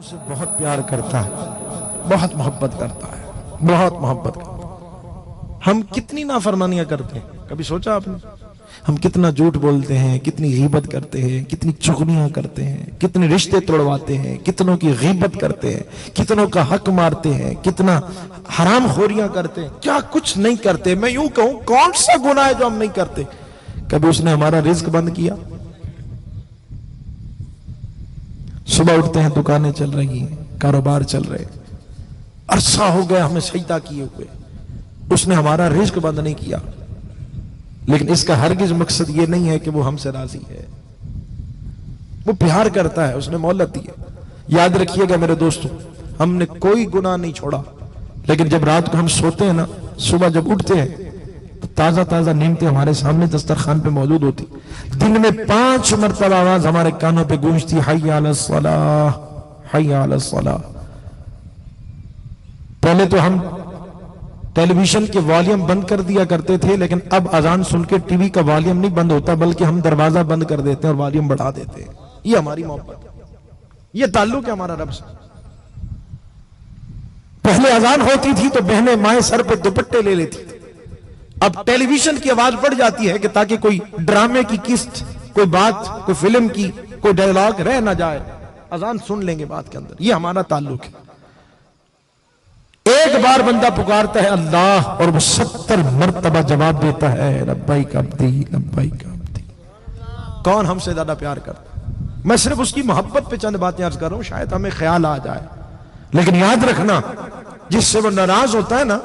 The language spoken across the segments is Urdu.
سے بہت پیار کرتا ہے، بہت محبت کرتا ہے، بہت محبت کرتا ہے۔ ہم کتنی نافرمانیاں کرتے ہیں، کبھی سوچا آپ نے؟ ہم کتنا جھوٹ بولتے ہیں، کتنی غیبت کرتے ہیں، کتنی چغلیاں کرتے ہیں، کتنے رشتے توڑواتے ہیں، کتنوں کی غیبت کرتے ہیں، کتنوں کا حق مارتے ہیں، کتنا حرام خوریاں کرتے ہیں، کیا کچھ نہیں کرتے۔ میں یوں کہوں کون سا گناہ ہے جو ہم نہیں کرتے؟ کبھی اس نے ہمارا رزق بند کیا؟ صبح اٹھتے ہیں، دکانیں چل رہی ہیں، کاروبار چل رہے، عرصہ ہو گیا ہمیں سجدہ کیے ہوئے، اس نے ہمارا رزق بند نہیں کیا، لیکن اس کا ہرگز مقصد یہ نہیں ہے کہ وہ ہم سے راضی ہے، وہ پیار کرتا ہے، اس نے مہلت دی ہے۔ یاد رکھیے گا میرے دوستوں، ہم نے کوئی گناہ نہیں چھوڑا، لیکن جب رات کو ہم سوتے ہیں نا، صبح جب اٹھتے ہیں تو تازہ تازہ نعمتیں ہمارے سامنے دسترخوان پہ موجود ہوتی۔ دن میں 5 مرتبہ آواز ہمارے کانوں پہ گونجتی، حی علی الصلاۃ، حی علی الصلاۃ۔ پہلے تو ہم ٹیلی ویژن کے والیوم بند کر دیا کرتے تھے، لیکن اب اذان سن کے ٹی وی کا والیوم نہیں بند ہوتا، بلکہ ہم دروازہ بند کر دیتے ہیں اور والیوم بڑھا دیتے ہیں۔ یہ ہماری محبت ہے، یہ تعلق ہے ہمارا رب سے۔ پہلے اذان ہوتی تھی تو بہنیں مائیں سر پہ دوپٹے لے لیتی تھی، اب ٹیلی ویژن کی آواز بڑھ جاتی ہے کہ تاکہ کوئی ڈرامے کی قسط، کوئی بات، کوئی فلم کی کوئی ڈائلاگ رہ نہ جائے، اذان سن لیں گے بات کے اندر۔ یہ ہمارا تعلق ہے۔ ایک بار بندہ پکارتا ہے اللہ، اور وہ 70 مرتبہ جواب دیتا ہے لبیک عبدی لبیک عبدی۔ کون ہم سے زیادہ پیار کرتا ہے؟ میں صرف اس کی محبت پہ چند باتیں عرض کر رہا ہوں، شاید ہمیں خیال آ جائے، لیکن یاد رکھنا جس سے وہ ناراض ہوتا ہے نا،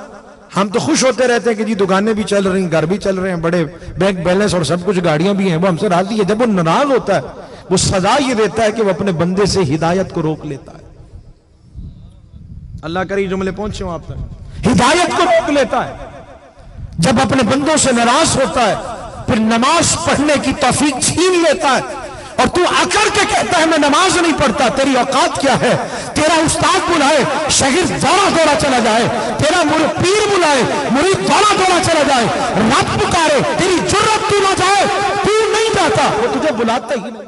ہم تو خوش ہوتے رہتے ہیں کہ جی دکانیں بھی چل رہی ہیں، گھر بھی چل رہے ہیں، بڑے بینک بیلنس اور سب کچھ، گاڑیاں بھی ہیں، وہ ہم سے راضی ہے۔ جب وہ ناراض ہوتا ہے، وہ سزا یہ دیتا ہے کہ وہ اپنے بندے سے ہدایت کو روک لیتا ہے۔ اللہ کرے جملے پہنچے ہوں آپ تک، ہدایت کو روک لیتا ہے۔ جب اپنے بندوں سے ناراض ہوتا ہے، پھر نماز پڑھنے کی توفیق چھین لیتا ہے، اور تو اکڑ کے کہتا ہے میں نماز نہیں پڑھتا۔ تیری اوقات کیا ہے؟ تیرا استاد بلائے، شاگرد دوڑا دوڑا چلا جائے، تیرا پیر بلائے، مرید دوڑا دوڑا چلا جائے، رب پکارے، تیری جرت تو نہ جائے، تو نہیں جاتا، وہ تجھے بلاتا ہی نہیں۔